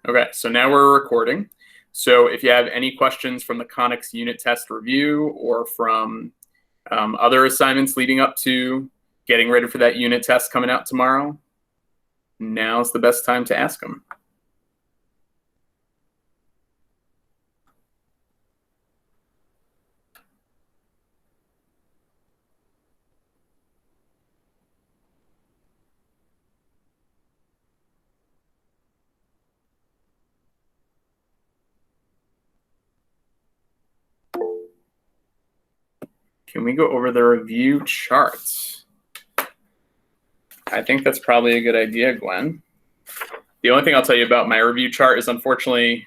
Okay, so now we're recording. So if you have any questions from the Conics unit test review or from other assignments leading up to getting ready for that unit test coming out tomorrow, now's the best time to ask them. Can we go over the review charts? I think that's probably a good idea, Gwen. The only thing I'll tell you about my review chart is, unfortunately,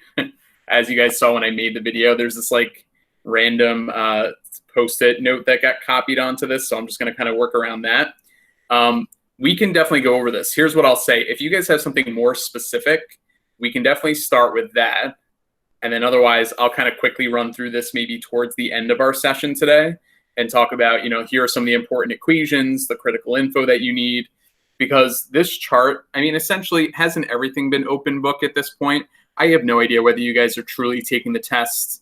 as you guys saw when I made the video, there's this like random post-it note that got copied onto this, so I'm just going to kind of work around that. We can definitely go over this. Here's what I'll say. If you guys have something more specific, we can definitely start with that. And then otherwise, I'll kind of quickly run through this maybe towards the end of our session today and talk about, here are some of the important equations, the critical info that you need. Because this chart, I mean, essentially, hasn't everything been open book at this point? I have no idea whether you guys are truly taking the test,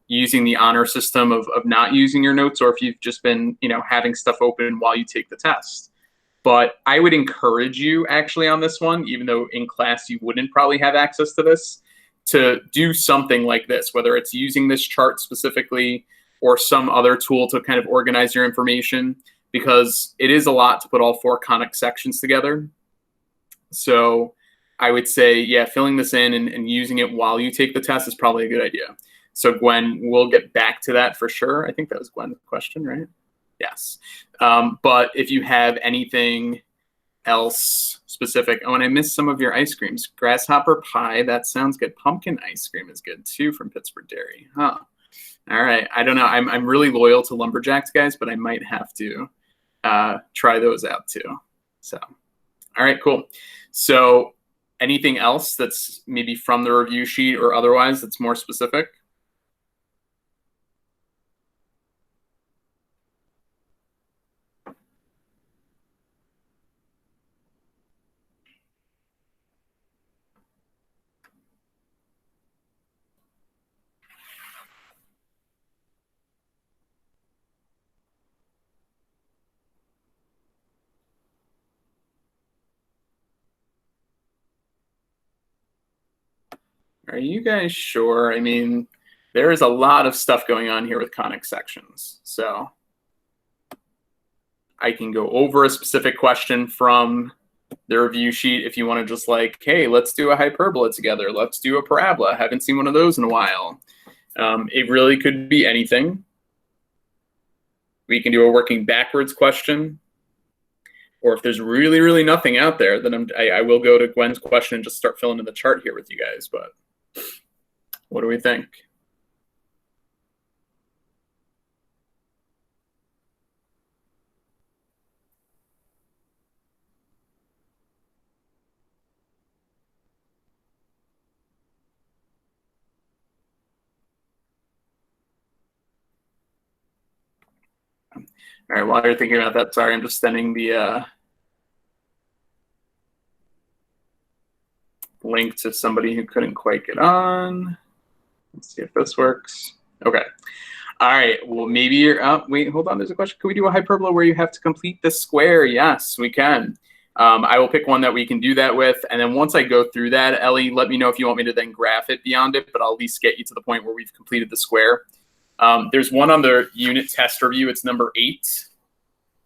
using the honor system of not using your notes, or if you've just been, having stuff open while you take the test. But I would encourage you actually on this one, even though in class you wouldn't probably have access to this, to do something like this, whether it's using this chart specifically or some other tool to kind of organize your information, because it is a lot to put all 4 conic sections together. So I would say, yeah, filling this in and using it while you take the test is probably a good idea. So Gwen, we'll get back to that for sure. I think that was Gwen's question, right? Yes. But if you have anything else specific, oh, and I missed some of your ice creams. Grasshopper pie, that sounds good. Pumpkin ice cream is good too from Pittsburgh Dairy. Huh. All right. I don't know. I'm really loyal to Lumberjacks, guys, but I might have to try those out too. So, all right, cool. So anything else that's maybe from the review sheet or otherwise that's more specific? Are you guys sure? I mean, there is a lot of stuff going on here with conic sections. So I can go over a specific question from the review sheet if you want to just like, hey, let's do a hyperbola together. Let's do a parabola. Haven't seen one of those in a while. It really could be anything. We can do a working backwards question. Or if there's really, really nothing out there, then I will go to Gwen's question and just start filling in the chart here with you guys. But what do we think? All right, while you're thinking about that, sorry, I'm just sending the link to somebody who couldn't quite get on. Let's see if this works. Okay. All right. Well, maybe you're up. Wait, hold on. There's a question. Can we do a hyperbola where you have to complete the square? Yes, we can. I will pick one that we can do that with. And then once I go through that, Ellie, let me know if you want me to then graph it beyond it, but I'll at least get you to the point where we've completed the square. There's one on the unit test review. It's number 8.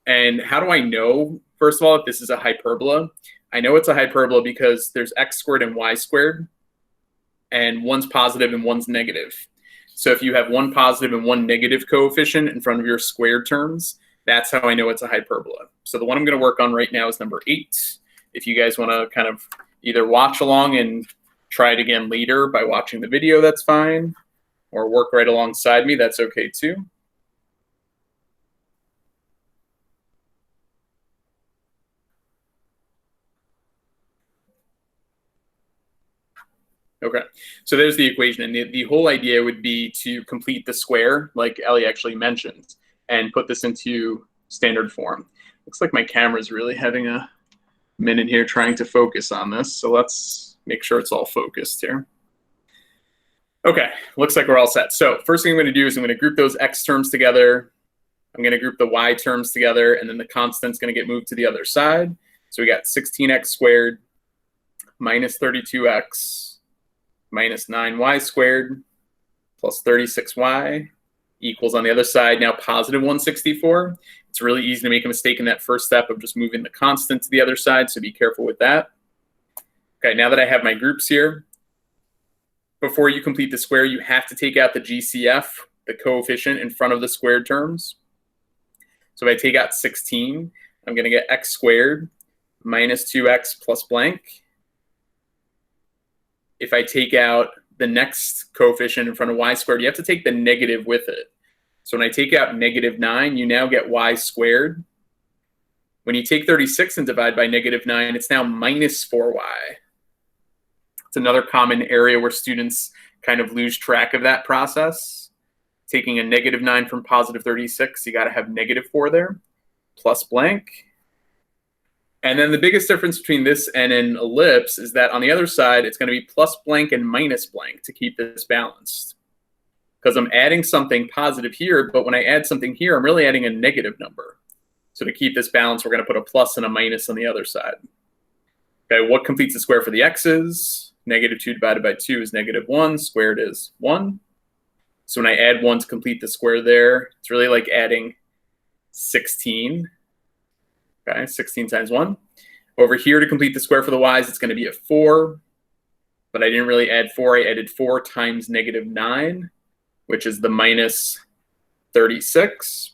And how do I know, first of all, if this is a hyperbola? I know it's a hyperbola because there's x squared and y squared, and one's positive and one's negative. So if you have one positive and one negative coefficient in front of your squared terms, that's how I know it's a hyperbola. So the one I'm going to work on right now is number 8. If you guys want to kind of either watch along and try it again later by watching the video, that's fine. Or work right alongside me, that's okay too. Okay, so there's the equation. And the whole idea would be to complete the square, like Ellie actually mentioned, and put this into standard form. Looks like my camera's really having a minute here trying to focus on this. So let's make sure it's all focused here. Okay, looks like we're all set. So first thing I'm going to do is I'm going to group those x terms together. I'm going to group the y terms together, and then the constant's going to get moved to the other side. So we got 16x squared minus 32x minus 9y squared plus 36y equals on the other side now positive 164. It's really easy to make a mistake in that first step of just moving the constant to the other side, so be careful with that. Okay, now that I have my groups here, before you complete the square, you have to take out the GCF, the coefficient in front of the squared terms. So if I take out 16, I'm going to get x squared minus 2x plus blank. If I take out the next coefficient in front of y squared, you have to take the negative with it. So when I take out negative 9, you now get y squared. When you take 36 and divide by negative 9, it's now minus 4y. It's another common area where students kind of lose track of that process. Taking a negative 9 from positive 36, you got to have negative 4 there, plus blank. And then the biggest difference between this and an ellipse is that on the other side, it's going to be plus blank and minus blank to keep this balanced. Because I'm adding something positive here, but when I add something here, I'm really adding a negative number. So to keep this balanced, we're going to put a plus and a minus on the other side. Okay, what completes the square for the x's? Negative 2 divided by 2 is negative 1. Squared is 1. So when I add 1 to complete the square there, it's really like adding 16. Okay, 16 times 1. Over here to complete the square for the y's, it's going to be a 4. But I didn't really add 4. I added 4 times negative 9, which is the minus 36.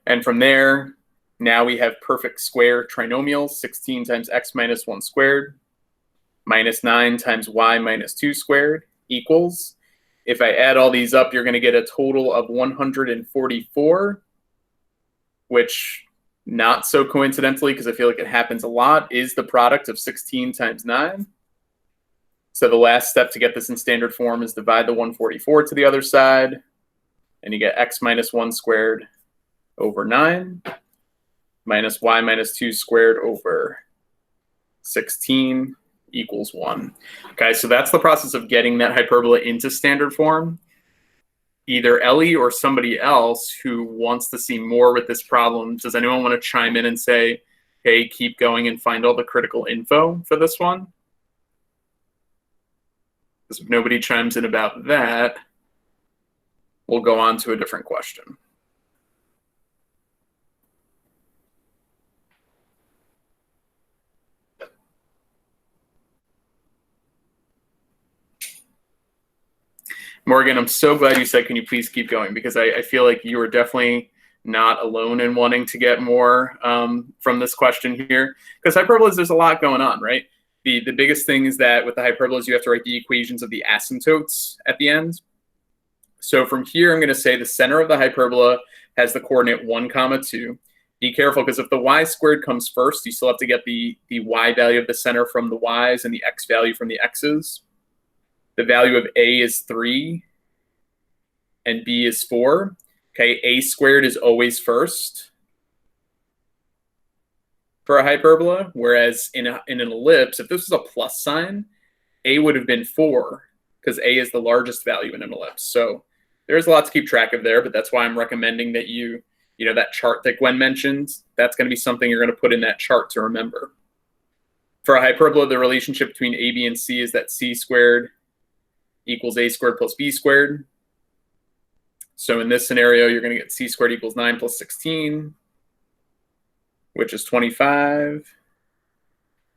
And from there, now we have perfect square trinomials. 16 times x minus 1 squared minus 9 times y minus 2 squared equals. If I add all these up, you're going to get a total of 144, which, not so coincidentally, because I feel like it happens a lot, is the product of 16 times 9. So the last step to get this in standard form is divide the 144 to the other side, and you get x minus 1 squared over 9 minus y minus 2 squared over 16 equals 1. Okay, so that's the process of getting that hyperbola into standard form. Either Ellie or somebody else who wants to see more with this problem, does anyone want to chime in and say, hey, keep going and find all the critical info for this one? Because if nobody chimes in about that, we'll go on to a different question. Morgan, I'm so glad you said, can you please keep going? Because I feel like you are definitely not alone in wanting to get more from this question here. Because hyperbolas, there's a lot going on, right? The biggest thing is that with the hyperbolas, you have to write the equations of the asymptotes at the end. So from here, I'm going to say the center of the hyperbola has the coordinate 1, 2. Be careful, because if the y squared comes first, you still have to get the y value of the center from the y's and the x value from the x's. The value of a is 3 and b is 4. Okay, a squared is always first for a hyperbola, whereas in an ellipse, if this was a plus sign, a would have been 4, because a is the largest value in an ellipse. So there's a lot to keep track of there, but that's why I'm recommending that you know, that chart that Gwen mentioned, that's going to be something you're going to put in that chart to remember. For a hyperbola, the relationship between a, b, and c is that c squared equals a squared plus b squared. So in this scenario, you're going to get c squared equals 9 plus 16, which is 25.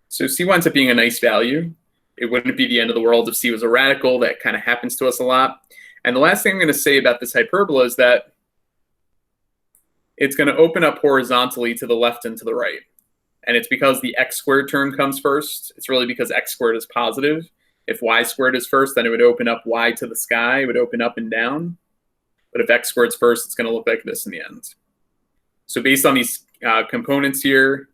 So c winds up being a nice value. It wouldn't be the end of the world if c was a radical. That kind of happens to us a lot. And the last thing I'm going to say about this hyperbola is that it's going to open up horizontally to the left and to the right. And it's because the x squared term comes first. It's really because x squared is positive. If y squared is first, then it would open up y to the sky. It would open up and down. But if x squared's first, it's going to look like this in the end. So based on these components here,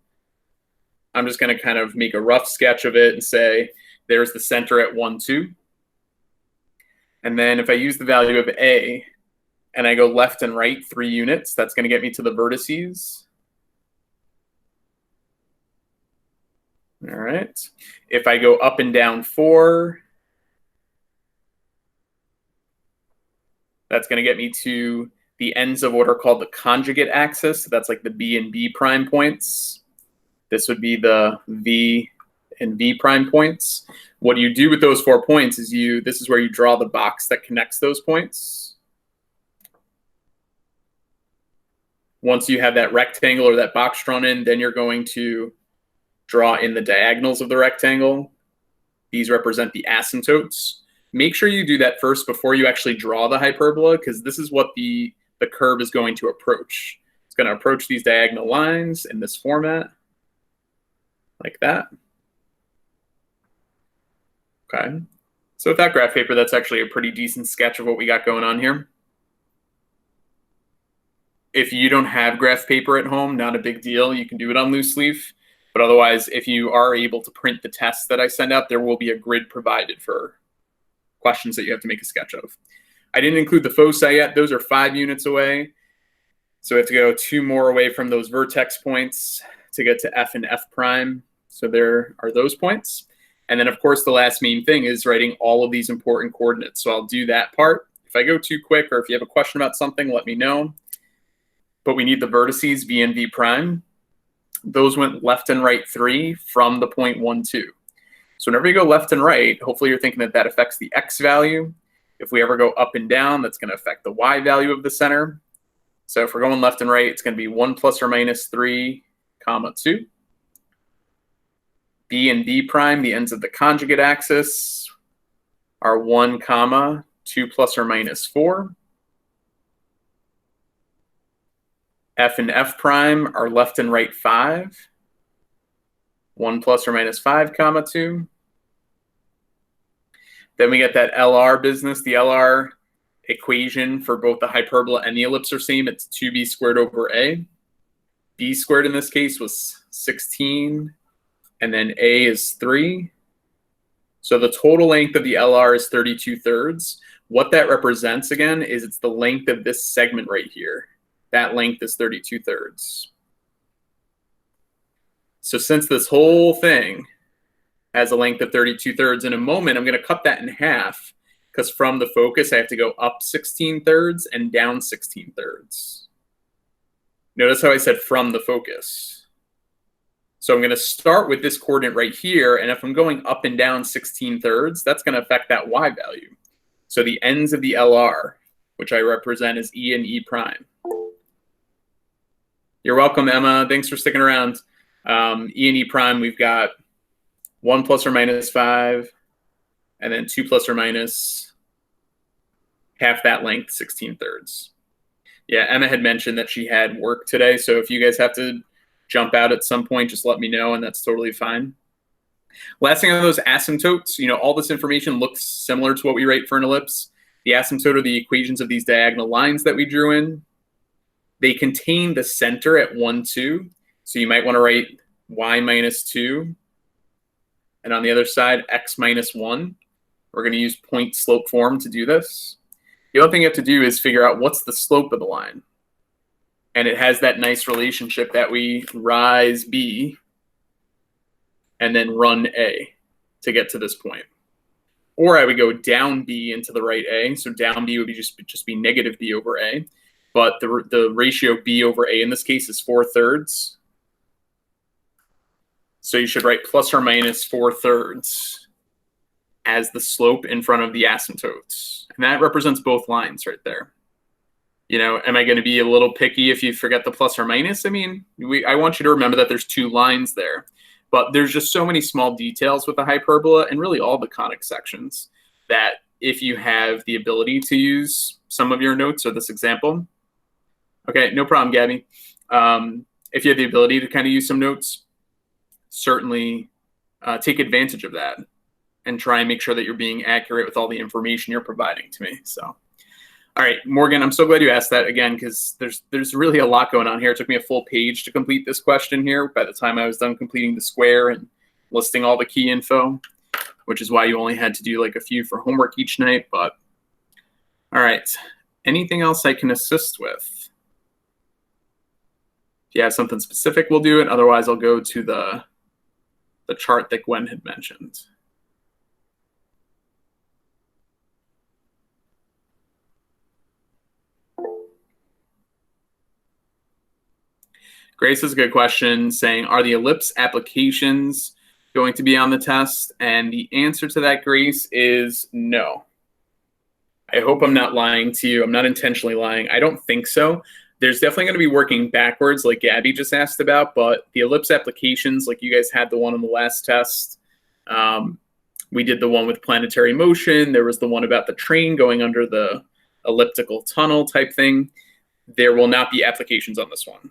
I'm just going to kind of make a rough sketch of it and say, there's the center at 1, 2. And then if I use the value of a, and I go left and right 3 units, that's going to get me to the vertices. All right. If I go up and down 4, that's going to get me to the ends of what are called the conjugate axis. So that's like the B and B prime points. This would be the V and V prime points. What you do with those 4 points is this is where you draw the box that connects those points. Once you have that rectangle or that box drawn in, then you're going to draw in the diagonals of the rectangle. These represent the asymptotes. Make sure you do that first before you actually draw the hyperbola, because this is what the curve is going to approach. It's going to approach these diagonal lines in this format, like that. Okay. So with that graph paper, that's actually a pretty decent sketch of what we got going on here. If you don't have graph paper at home, not a big deal. You can do it on loose leaf. But otherwise, if you are able to print the tests that I send out, there will be a grid provided for questions that you have to make a sketch of. I didn't include the foci yet. Those are 5 units away. So we have to go 2 more away from those vertex points to get to F and F prime. So there are those points. And then, of course, the last main thing is writing all of these important coordinates. So I'll do that part. If I go too quick or if you have a question about something, let me know. But we need the vertices V and V prime. Those went left and right 3 from the point 1, 2. So whenever you go left and right, hopefully you're thinking that that affects the X value. If we ever go up and down, that's going to affect the Y value of the center. So if we're going left and right, it's going to be 1 plus or minus 3, comma 2. B and B prime, the ends of the conjugate axis, are 1, comma 2 plus or minus 4. F and F prime are left and right 5. 1 plus or minus 5, comma 2. Then we get that LR business. The LR equation for both the hyperbola and the ellipse are same. It's 2b squared over a. B squared in this case was 16, and then a is 3. So the total length of the LR is 32/3. What that represents, again, is it's the length of this segment right here. That length is 32/3. So since this whole thing has a length of 32/3, in a moment, I'm going to cut that in half, because from the focus, I have to go up 16/3 and down 16/3. Notice how I said from the focus. So I'm going to start with this coordinate right here, and if I'm going up and down 16/3, that's going to affect that Y value. So the ends of the LR, which I represent as E and E prime. You're welcome, Emma. Thanks for sticking around. E and E prime, we've got 1 plus or minus 5, and then 2 plus or minus half that length, 16/3. Yeah, Emma had mentioned that she had work today, so if you guys have to jump out at some point, just let me know, and that's totally fine. Last thing on those asymptotes, all this information looks similar to what we write for an ellipse. The asymptote are the equations of these diagonal lines that we drew in. They contain the center at 1, 2. So you might want to write y minus 2. And on the other side, x minus 1. We're going to use point slope form to do this. The other thing you have to do is figure out what's the slope of the line. And it has that nice relationship that we rise B and then run A to get to this point. Or I would go down B into the right A. So down B would be just be negative B over A. But the ratio B over A in this case is 4/3. So you should write plus or minus 4/3 as the slope in front of the asymptotes. And that represents both lines right there. Am I going to be a little picky if you forget the plus or minus? I mean, I want you to remember that there's 2 lines there. But there's just so many small details with the hyperbola and really all the conic sections that if you have the ability to use some of your notes or this example, okay, no problem, Gabby. If you have the ability to kind of use some notes, certainly take advantage of that and try and make sure that you're being accurate with all the information you're providing to me. So, all right, Morgan, I'm so glad you asked that again, because there's really a lot going on here. It took me a full page to complete this question here by the time I was done completing the square and listing all the key info, which is why you only had to do like a few for homework each night. But all right, anything else I can assist with? If you have something specific, we'll do it. Otherwise, I'll go to the the chart that Gwen had mentioned. Grace has a good question saying, are the ellipse applications going to be on the test? And the answer to that, Grace, is no. I hope I'm not lying to you. I'm not intentionally lying. I don't think so. There's definitely going to be working backwards like Gabby just asked about, but the ellipse applications, like you guys had the one on the last test. We did the one with planetary motion. There was the one about the train going under the elliptical tunnel type thing. There will not be applications on this one.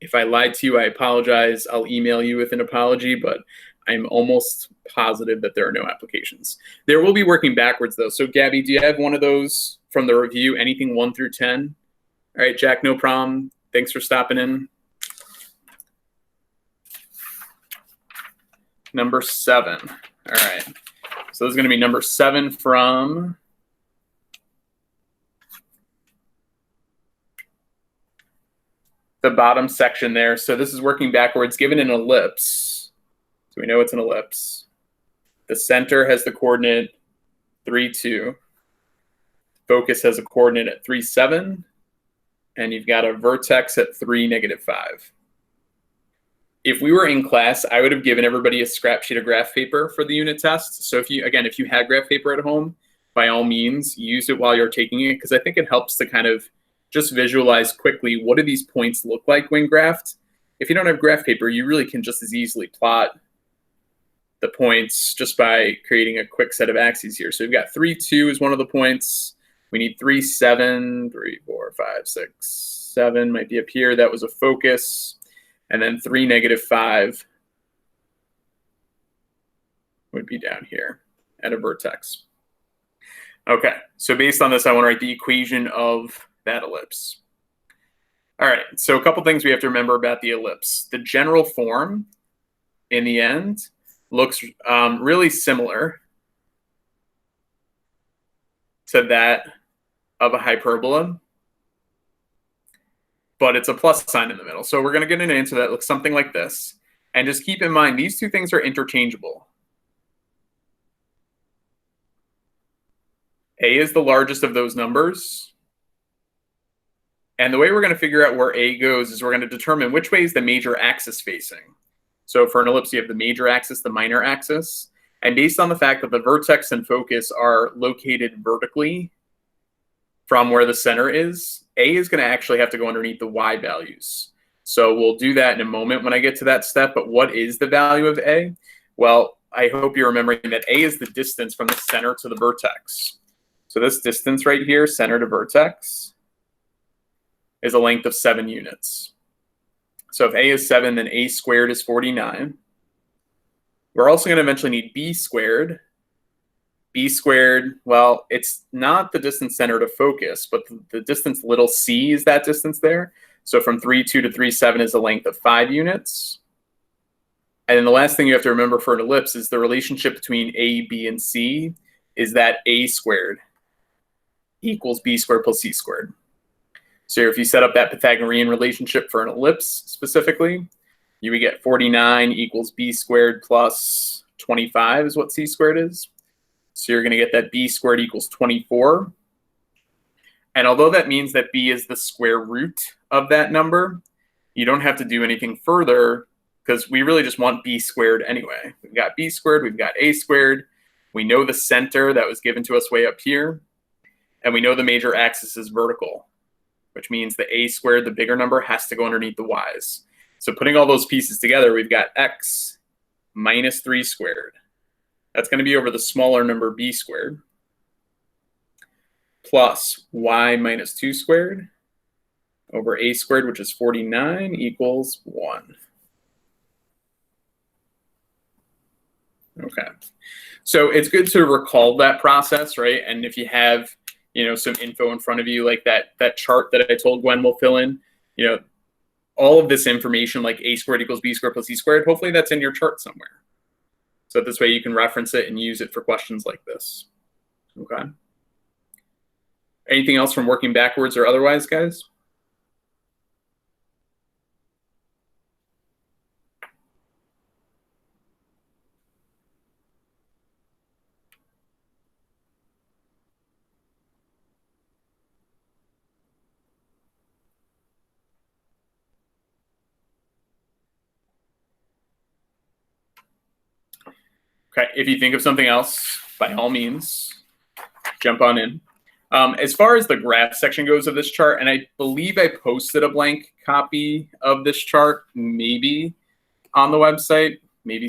If I lied to you, I apologize. I'll email you with an apology, but I'm almost positive that there are no applications. There will be working backwards, though. So, Gabby, do you have one of those from the review? Anything 1 through 10? All right, Jack, no problem. Thanks for stopping in. Number 7. All right. So this is going to be number 7 from the bottom section there. So this is working backwards, given an ellipse. So we know it's an ellipse. The center has the coordinate 3, 2. Focus has a coordinate at 3, 7. And you've got a vertex at 3, -5. If we were in class, I would have given everybody a scrap sheet of graph paper for the unit test. So if you had graph paper at home, by all means, use it while you're taking it, because I think it helps to kind of just visualize quickly, what do these points look like when graphed? If you don't have graph paper, you really can just as easily plot the points just by creating a quick set of axes here. So we've got 3, 2 is one of the points. We need 3, 7, 3, 4, 5, 6, 7 might be up here. That was a focus. And then 3, -5 would be down here at a vertex. Okay, so based on this, I want to write the equation of that ellipse. All right, so a couple things we have to remember about the ellipse. The general form, in the end, looks really similar to that of a hyperbola, but it's a plus sign in the middle. So we're going to get an answer that looks something like this. And just keep in mind, these two things are interchangeable. A is the largest of those numbers. And the way we're going to figure out where A goes is we're going to determine which way is the major axis facing. So for an ellipse, you have the major axis, the minor axis. And based on the fact that the vertex and focus are located vertically from where the center is, A is going to actually have to go underneath the Y values. So we'll do that in a moment when I get to that step. But what is the value of A? Well, I hope you're remembering that A is the distance from the center to the vertex. So this distance right here, center to vertex, is a length of 7 units. So if A is 7, then A squared is 49. We're also going to eventually need B squared. B squared, well, it's not the distance center to focus, but the distance little c is that distance there. So from 3, 2 to 3, 7 is a length of 5 units. And then the last thing you have to remember for an ellipse is the relationship between A, B, and C is that A squared equals B squared plus C squared. So if you set up that Pythagorean relationship for an ellipse specifically, you would get 49 equals B squared plus 25 is what C squared is. So you're going to get that B squared equals 24. And although that means that B is the square root of that number, you don't have to do anything further because we really just want B squared anyway. We've got B squared, we've got A squared. We know the center that was given to us way up here. And we know the major axis is vertical, which means the A squared, the bigger number, has to go underneath the Y's. So putting all those pieces together, we've got X minus 3 squared. That's going to be over the smaller number B squared plus Y minus 2 squared over A squared, which is 49, equals 1. Okay. So it's good to recall that process, right? And if you have, some info in front of you, like that chart that I told Gwen will fill in, all of this information like A squared equals B squared plus C squared, hopefully that's in your chart somewhere. So this way you can reference it and use it for questions like this. Okay. Anything else from working backwards or otherwise, guys? Okay, if you think of something else, by all means, jump on in. As far as the graph section goes of this chart, and I believe I posted a blank copy of this chart, maybe on the website. Maybe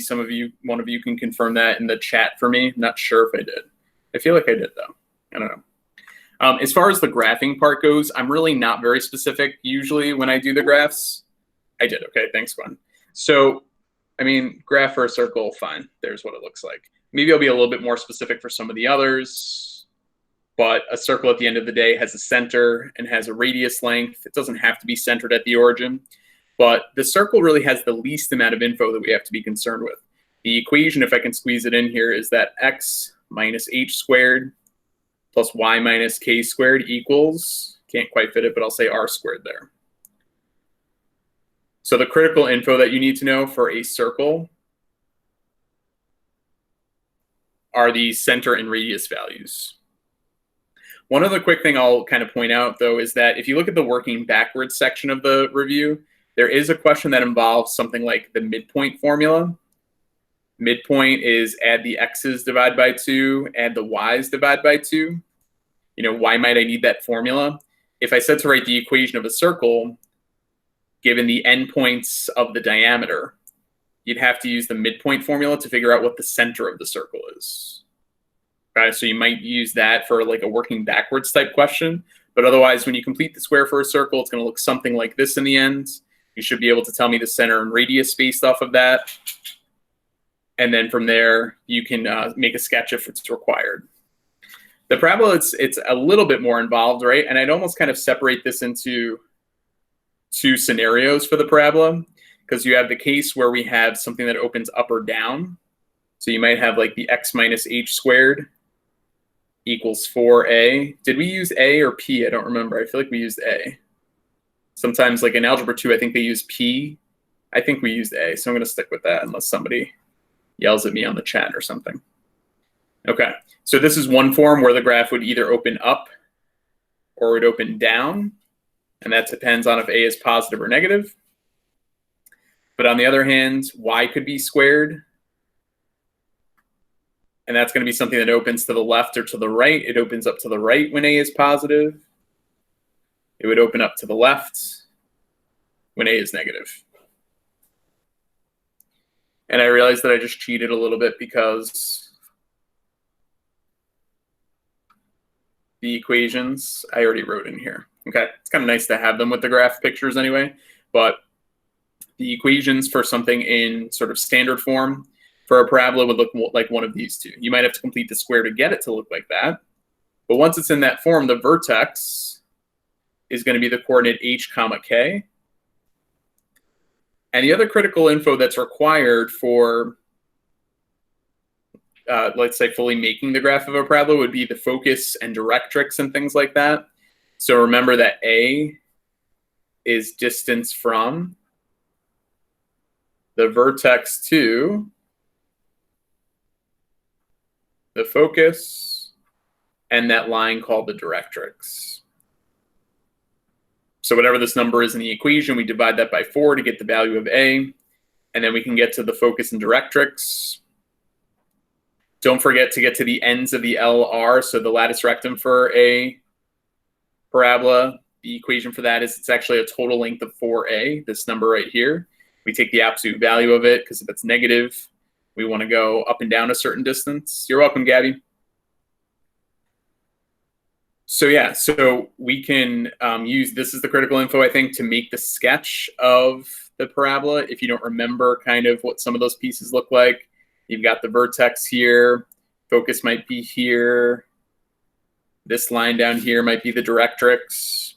one of you can confirm that in the chat for me. I'm not sure if I did. I feel like I did though. I don't know. As far as the graphing part goes, I'm really not very specific usually when I do the graphs. I did, okay, thanks, Gwen. So, I mean, graph for a circle, fine. There's what it looks like. Maybe I'll be a little bit more specific for some of the others, but a circle at the end of the day has a center and has a radius length. It doesn't have to be centered at the origin, but the circle really has the least amount of info that we have to be concerned with. The equation, if I can squeeze it in here, is that x minus h squared plus y minus k squared equals, can't quite fit it, but I'll say r squared there. So the critical info that you need to know for a circle are the center and radius values. One other quick thing I'll kind of point out, though, is that if you look at the working backwards section of the review, there is a question that involves something like the midpoint formula. Midpoint is add the x's divide by 2, add the y's divide by 2. You know, why might I need that formula? If I said to write the equation of a circle, given the endpoints of the diameter, you'd have to use the midpoint formula to figure out what the center of the circle is. Okay, so you might use that for like a working backwards type question, but otherwise when you complete the square for a circle, it's gonna look something like this in the end. You should be able to tell me the center and radius based off of that. And then from there, you can make a sketch if it's required. The parabola, it's a little bit more involved, right? And I'd almost kind of separate this into two scenarios for the parabola, because you have the case where we have something that opens up or down. So you might have like the x minus h squared equals 4a. Did we use a or p? I don't remember. I feel like we used a. Sometimes like in algebra 2, I think they use p. I think we used a, so I'm going to stick with that unless somebody yells at me on the chat or something. Okay, so this is one form where the graph would either open up or would open down, and that depends on if a is positive or negative. But on the other hand, y could be squared, and that's going to be something that opens to the left or to the right. It opens up to the right when a is positive. It would open up to the left when a is negative. And I realized that I just cheated a little bit because the equations I already wrote in here. Okay, it's kind of nice to have them with the graph pictures anyway, but the equations for something in sort of standard form for a parabola would look like one of these two. You might have to complete the square to get it to look like that, but once it's in that form, the vertex is going to be the coordinate h comma k. And the other critical info that's required for, let's say, fully making the graph of a parabola would be the focus and directrix and things like that. So remember that A is distance from the vertex to the focus and that line called the directrix. So whatever this number is in the equation, we divide that by 4 to get the value of A, and then we can get to the focus and directrix. Don't forget to get to the ends of the LR, so the lattice rectum for a parabola. The equation for that is it's actually a total length of 4A, this number right here. We take the absolute value of it, because if it's negative, we want to go up and down a certain distance. You're welcome, Gabby. So yeah, so we can use this as the critical info, I think, to make the sketch of the parabola. If you don't remember kind of what some of those pieces look like, you've got the vertex here, focus might be here, this line down here might be the directrix,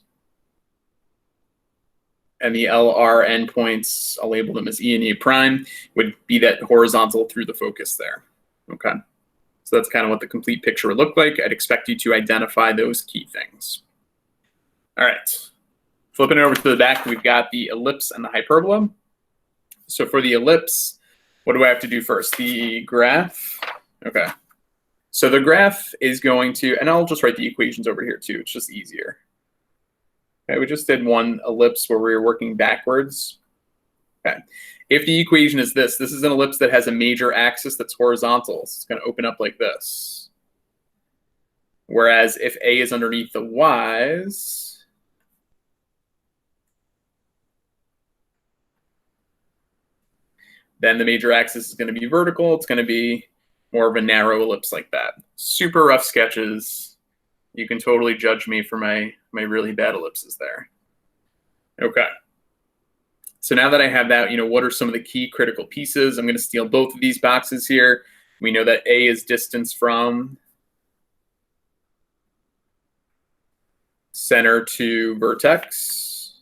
and the LR endpoints, I'll label them as E and E prime, would be that horizontal through the focus there, okay? So that's kind of what the complete picture would look like. I'd expect you to identify those key things. All right, flipping it over to the back, we've got the ellipse and the hyperbola. So for the ellipse, what do I have to do first? The graph, okay. So the graph is going to, and I'll just write the equations over here too, it's just easier. Okay, we just did one ellipse where we were working backwards. Okay, If the equation is this is an ellipse that has a major axis that's horizontal. So it's going to open up like this. Whereas if A is underneath the Y's, then the major axis is going to be vertical. It's going to be more of a narrow ellipse like that. Super rough sketches. You can totally judge me for my really bad ellipses there. Okay. So now that I have that, what are some of the key critical pieces? I'm going to steal both of these boxes here. We know that A is distance from center to vertex.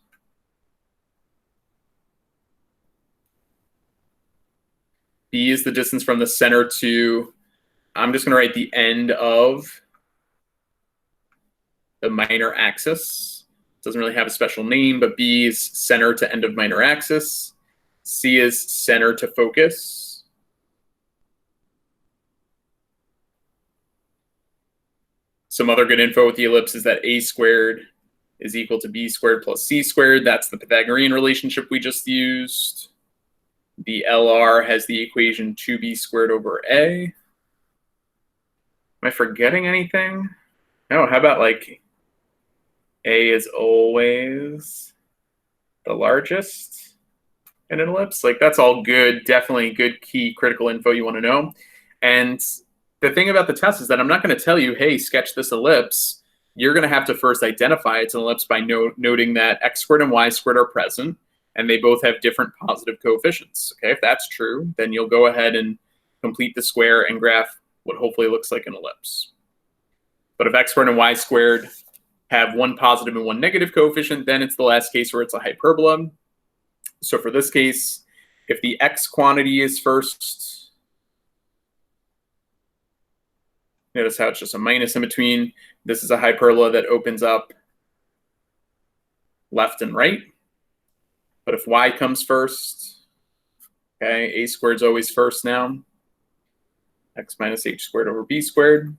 B is the distance from the center to, I'm just going to write the end of the minor axis. Doesn't really have a special name, but B is center to end of minor axis. C is center to focus. Some other good info with the ellipse is that A squared is equal to B squared plus C squared. That's the Pythagorean relationship we just used. The LR has the equation 2B squared over A. Am I forgetting anything? No, how about like A is always the largest in an ellipse? Like, that's all good, definitely good key critical info you want to know. And the thing about the test is that I'm not going to tell you, hey, sketch this ellipse. You're going to have to first identify it's an ellipse by noting that x squared and y squared are present, and they both have different positive coefficients. Okay, if that's true, then you'll go ahead and complete the square and graph what hopefully looks like an ellipse. But if x squared and y squared have one positive and one negative coefficient, then it's the last case where it's a hyperbola. So for this case, if the x quantity is first, notice how it's just a minus in between. This is a hyperbola that opens up left and right. But if y comes first, okay, a squared is always first now. X minus h squared over b squared.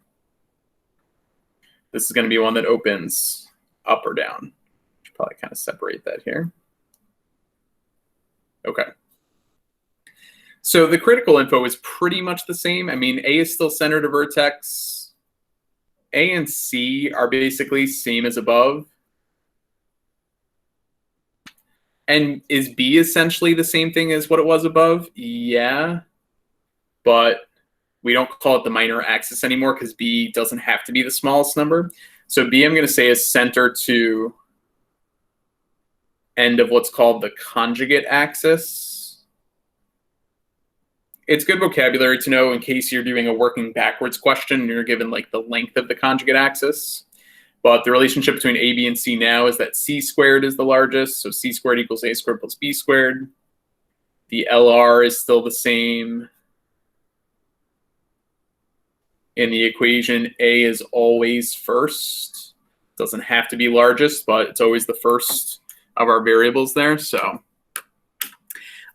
This is going to be one that opens up or down. Should probably kind of separate that here. Okay. So the critical info is pretty much the same. I mean, A is still center to vertex. A and C are basically same as above. And is B essentially the same thing as what it was above? Yeah. But we don't call it the minor axis anymore because B doesn't have to be the smallest number. So B, I'm going to say, is center to end of what's called the conjugate axis. It's good vocabulary to know in case you're doing a working backwards question and you're given like the length of the conjugate axis. But the relationship between A, B, and C now is that C squared is the largest. So C squared equals A squared plus B squared. The LR is still the same. In the equation, A is always first. Doesn't have to be largest, but it's always the first of our variables there. So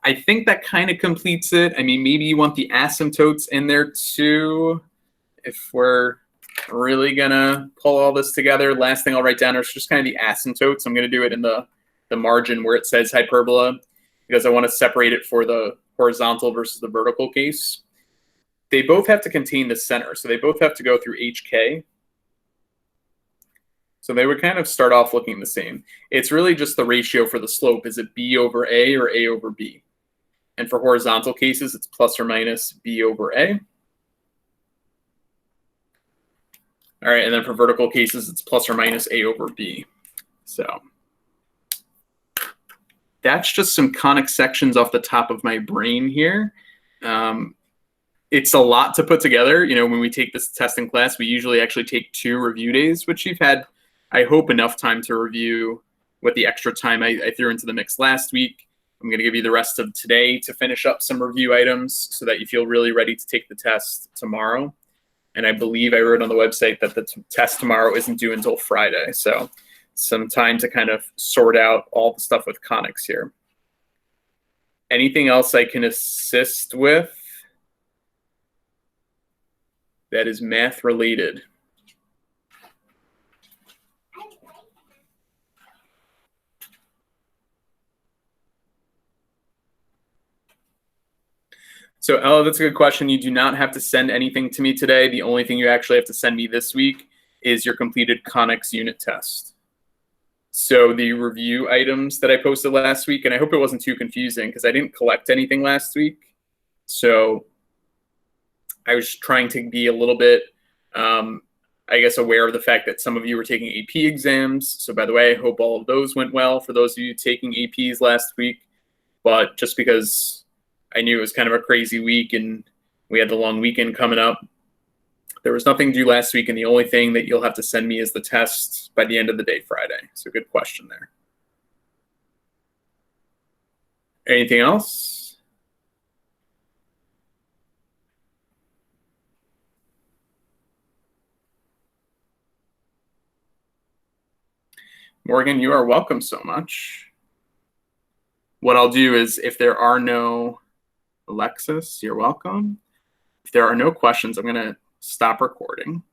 I think that kind of completes it. I mean, maybe you want the asymptotes in there too, if we're really gonna pull all this together. Last thing I'll write down is just kind of the asymptotes. I'm gonna do it in the margin where it says hyperbola because I want to separate it for the horizontal versus the vertical case. They both have to contain the center, so they both have to go through HK. So they would kind of start off looking the same. It's really just the ratio for the slope. Is it B over A or A over B? And for horizontal cases, it's plus or minus B over A. All right, and then for vertical cases, it's plus or minus A over B. So that's just some conic sections off the top of my brain here. It's a lot to put together. You know, when we take this test in class, we usually actually take 2 review days, which you've had, I hope, enough time to review with the extra time I threw into the mix last week. I'm going to give you the rest of today to finish up some review items so that you feel really ready to take the test tomorrow. And I believe I wrote on the website that the test tomorrow isn't due until Friday. So some time to kind of sort out all the stuff with conics here. Anything else I can assist with that is math related? So Ella, that's a good question. You do not have to send anything to me today. The only thing you actually have to send me this week is your completed Conics unit test. So the review items that I posted last week, and I hope it wasn't too confusing because I didn't collect anything last week. So I was trying to be a little bit, I guess, aware of the fact that some of you were taking AP exams. So by the way, I hope all of those went well for those of you taking APs last week. But just because I knew it was kind of a crazy week and we had the long weekend coming up, there was nothing due last week, and the only thing that you'll have to send me is the test by the end of the day Friday. So good question there. Anything else? Morgan, you are welcome so much. What I'll do is, if there are no, Alexis, you're welcome. If there are no questions, I'm going to stop recording.